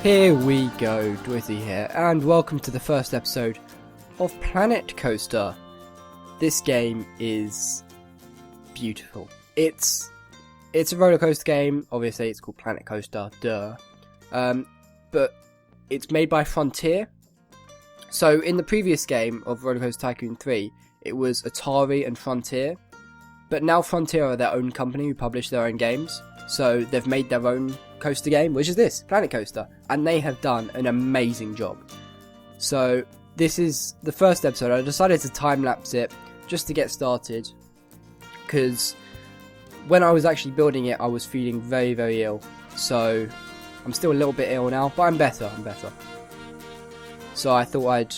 Here we go, Dwittyy here, and welcome to the first episode of Planet Coaster. This game is beautiful. It's a roller coaster game. Obviously, it's called Planet Coaster, duh. But it's made by Frontier. So in the previous game of Roller Coaster Tycoon 3, it was Atari and Frontier. But now Frontier are their own company who publish their own games. So they've made their own coaster game, which is this, Planet Coaster. And they have done an amazing job. So this is the first episode. I decided to time-lapse it just to get started. Because when I was actually building it, I was feeling very, very ill. So I'm still a little bit ill now, but I'm better. So I thought I'd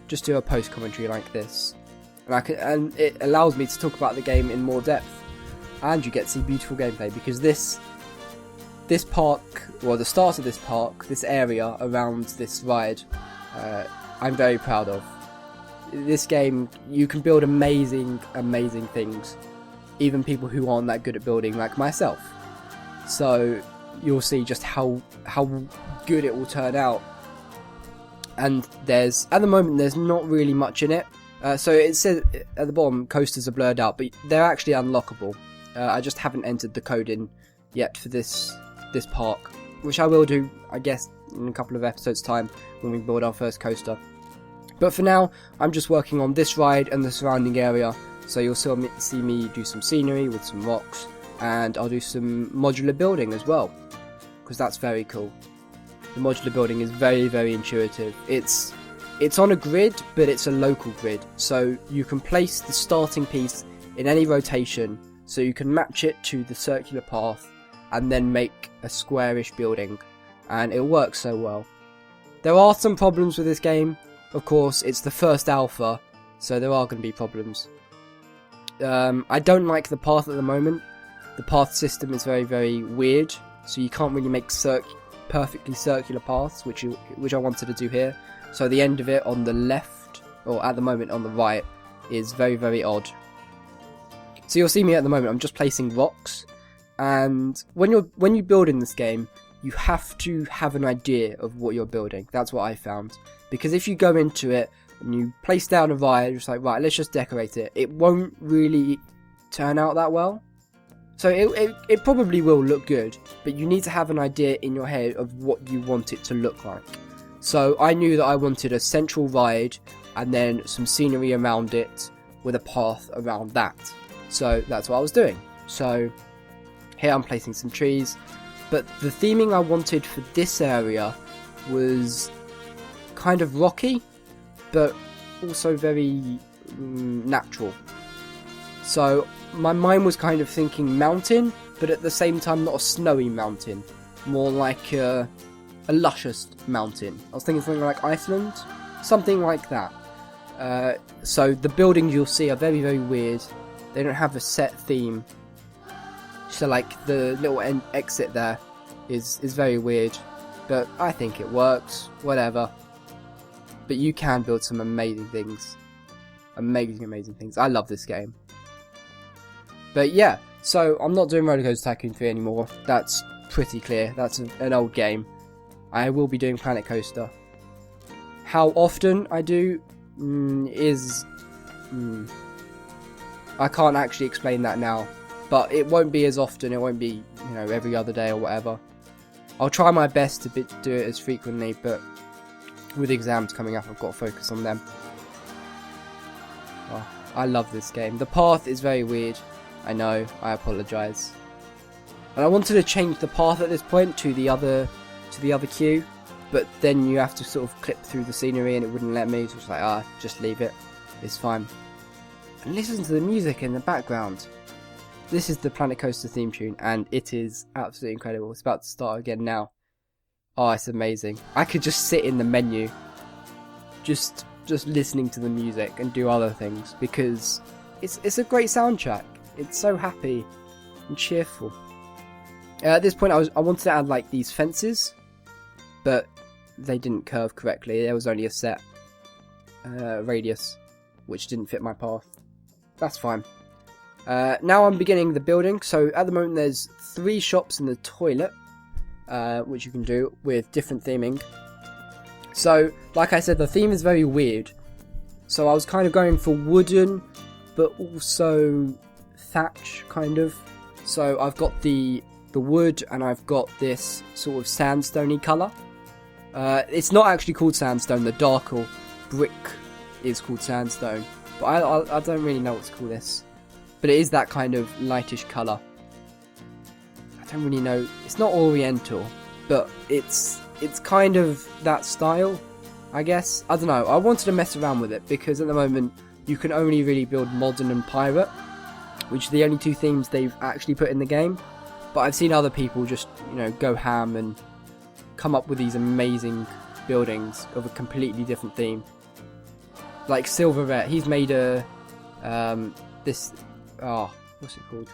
just do a post-commentary like this. And it allows me to talk about the game in more depth. And you get to see beautiful gameplay, because this park, well, the start of this park, this area around this ride, I'm very proud of. This game, you can build amazing things. Even people who aren't that good at building, like myself. So you'll see just how good it will turn out. And at the moment, there's not really much in it. So it says at the bottom, coasters are blurred out, but they're actually unlockable. I just haven't entered the code in yet for this park, which I will do, I guess, in a couple of episodes' time when we build our first coaster. But for now, I'm just working on this ride and the surrounding area, so you'll see me do some scenery with some rocks, and I'll do some modular building as well, because that's very cool. The modular building is very, very intuitive. It's on a grid, but it's a local grid, so you can place the starting piece in any rotation, so you can match it to the circular path and then make a squarish building, and it works so well. There are some problems with this game. Of course, it's the first alpha, so there are going to be problems. I don't like the path at the moment. The path system is very, very weird, so you can't really make perfectly circular paths, which I wanted to do here. So the end of it on the left, or at the moment on the right, is very, very odd. So you'll see me at the moment, I'm just placing rocks, and when you build in this game, you have to have an idea of what you're building. That's what I found. Because if you go into it and you place down a ride, it's like, right, let's just decorate it, it won't really turn out that well. So it probably will look good, but you need to have an idea in your head of what you want it to look like. So I knew that I wanted a central ride and then some scenery around it with a path around that. So that's what I was doing. So here I'm placing some trees, but the theming I wanted for this area was kind of rocky, but also very natural. So my mind was kind of thinking mountain, but at the same time not a snowy mountain, more like a luscious mountain. I was thinking something like Iceland, something like that. So the buildings you'll see are very, very weird. They don't have a set theme. So like the little exit there is very weird, but I think it works, whatever. But you can build some amazing things. Amazing things. I love this game. But yeah, so I'm not doing Roller Coaster Tycoon 3 anymore. That's pretty clear. That's an old game. I will be doing Planet Coaster. How often I do I can't actually explain that now. But it won't be as often. It won't be, every other day or whatever. I'll try my best to do it as frequently, but with exams coming up, I've got to focus on them. Oh, I love this game. The path is very weird. I know, I apologise. And I wanted to change the path at this point to the other queue, but then you have to sort of clip through the scenery and it wouldn't let me, so it's like, just leave it. It's fine. And listen to the music in the background. This is the Planet Coaster theme tune, and it is absolutely incredible. It's about to start again now. Oh, it's amazing. I could just sit in the menu, just listening to the music and do other things, because it's a great soundtrack. It's so happy and cheerful. At this point, I wanted to add like these fences, but they didn't curve correctly. There was only a set radius, which didn't fit my path. That's fine. Now I'm beginning the building. So at the moment there's 3 shops and the toilet. which you can do with different theming. So, like I said, the theme is very weird. So I was kind of going for wooden, but also thatch, kind of. So I've got the wood, and I've got this sort of sandstone-y colour. It's not actually called sandstone, the darker brick is called sandstone. But I don't really know what to call this. But it is that kind of lightish colour. I don't really know. It's not oriental, but it's kind of that style, I guess. I don't know. I wanted to mess around with it because at the moment you can only really build modern and pirate, which are the only two themes they've actually put in the game. But I've seen other people just, go ham and come up with these amazing buildings of a completely different theme. Like Silverette, he's made a what's it called?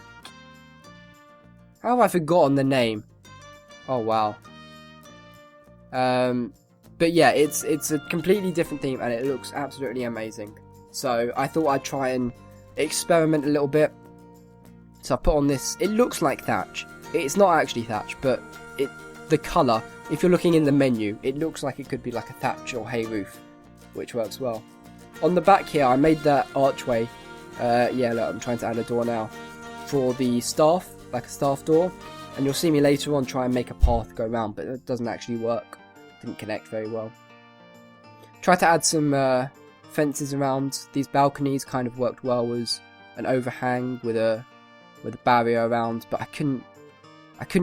How have I forgotten the name? Oh wow. But yeah, it's a completely different theme and it looks absolutely amazing. So I thought I'd try and experiment a little bit. So I put on this. It looks like thatch. It's not actually thatch, but the colour, if you're looking in the menu, it looks like it could be like a thatch or hay roof, which works well. On the back here, I made that archway. Yeah, look, I'm trying to add a door now for the staff, like a staff door. And you'll see me later on try and make a path go around, but it doesn't actually work. Didn't connect very well. Tried to add some fences around. These balconies kind of worked well as an overhang with a barrier around, but I couldn't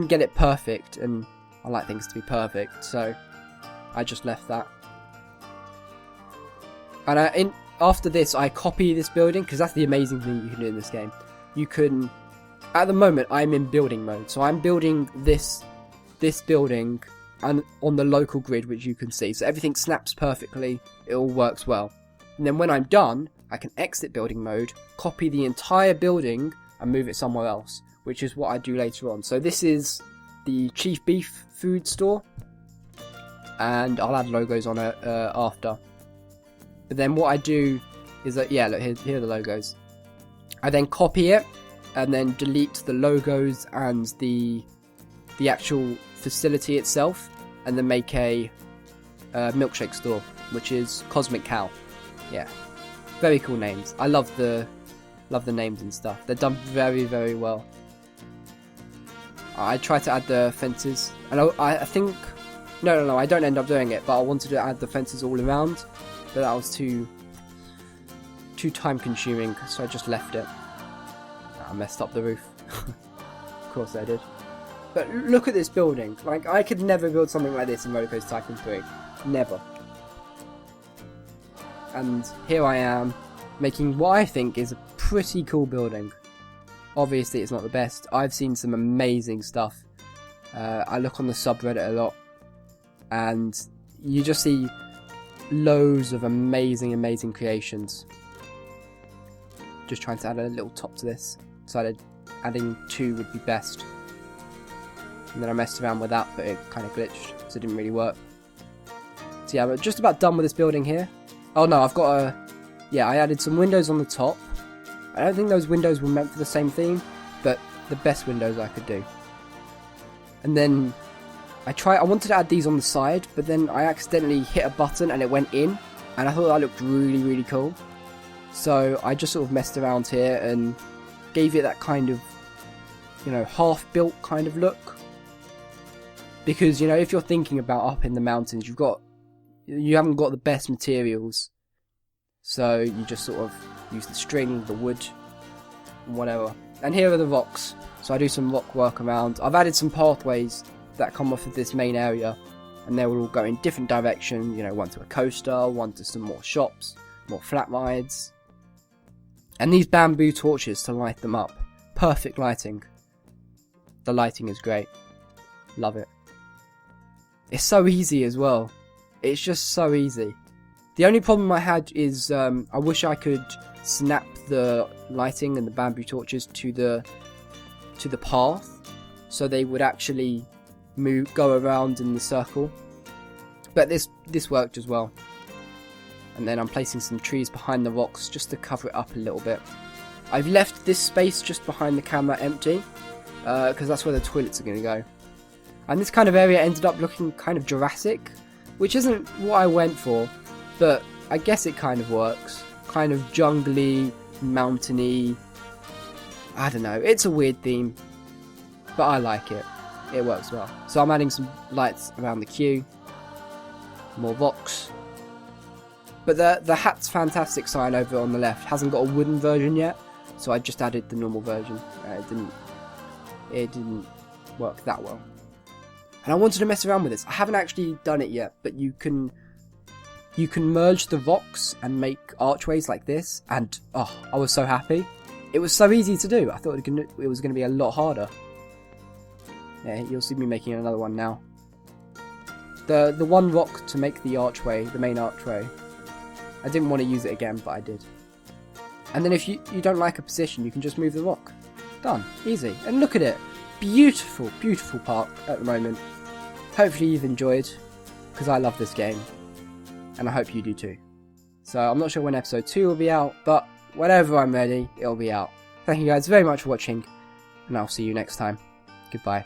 get it perfect, and I like things to be perfect, so I just left that. And after this, I copy this building, because that's the amazing thing you can do in this game. You can, at the moment, I'm in building mode, so I'm building this building and on the local grid, which you can see. So everything snaps perfectly, it all works well. And then when I'm done, I can exit building mode, copy the entire building, and move it somewhere else, which is what I do later on. So this is the Chief Beef food store, and I'll add logos on it after. But then what I do is that, yeah, look, here are the logos. I then copy it, and then delete the logos and the actual facility itself, and then make a milkshake store, which is Cosmic Cow. Yeah, very cool names. I love the names and stuff. They're done very, very well. I tried to add the fences, and I think no, I don't end up doing it, but I wanted to add the fences all around, but that was too time consuming, so I just left it. I messed up the roof. Of course I did. But look at this building. Like, I could never build something like this in Roller Coaster Tycoon 3. Never. And here I am, making what I think is a pretty cool building. Obviously it's not the best. I've seen some amazing stuff. I look on the subreddit a lot, and you just see loads of amazing creations. Just trying to add a little top to this. Decided adding 2 would be best. And then I messed around with that, but it kind of glitched, so it didn't really work. So yeah, we're just about done with this building here. Oh no, I've got I added some windows on the top. I don't think those windows were meant for the same theme, but the best windows I could do. And then I wanted to add these on the side, but then I accidentally hit a button and it went in, and I thought that looked really, really cool. So I just sort of messed around here and gave it that kind of, half-built kind of look. Because, if you're thinking about up in the mountains, you haven't got the best materials. So you just sort of use the string, the wood, and whatever. And here are the rocks. So I do some rock work around. I've added some pathways that come off of this main area, and they will all go in different directions. One to a coaster, one to some more shops, more flat rides. And these bamboo torches to light them up. Perfect lighting. The lighting is great. Love it. It's so easy as well. It's just so easy. The only problem I had is I wish I could snap the lighting and the bamboo torches to the path, so they would actually go around in the circle. But this worked as well. And then I'm placing some trees behind the rocks just to cover it up a little bit. I've left this space just behind the camera empty, because that's where the toilets are going to go. And this kind of area ended up looking kind of Jurassic, which isn't what I went for, but I guess it kind of works. Kind of jungly, mountainy. I don't know, it's a weird theme, but I like it. It works well. So I'm adding some lights around the queue. More Vox. But the Hat's Fantastic sign over on the left hasn't got a wooden version yet, so I just added the normal version. It didn't work that well. And I wanted to mess around with this. I haven't actually done it yet, but you can merge the Vox and make archways like this, and oh, I was so happy. It was so easy to do. I thought it was going to be a lot harder. Yeah, you'll see me making another one now. The one rock to make the archway, the main archway, I didn't want to use it again, but I did. And then if you don't like a position, you can just move the rock. Done. Easy. And look at it. Beautiful, beautiful park at the moment. Hopefully you've enjoyed, because I love this game. And I hope you do too. So I'm not sure when episode 2 will be out, but whenever I'm ready, it'll be out. Thank you guys very much for watching, and I'll see you next time. Goodbye.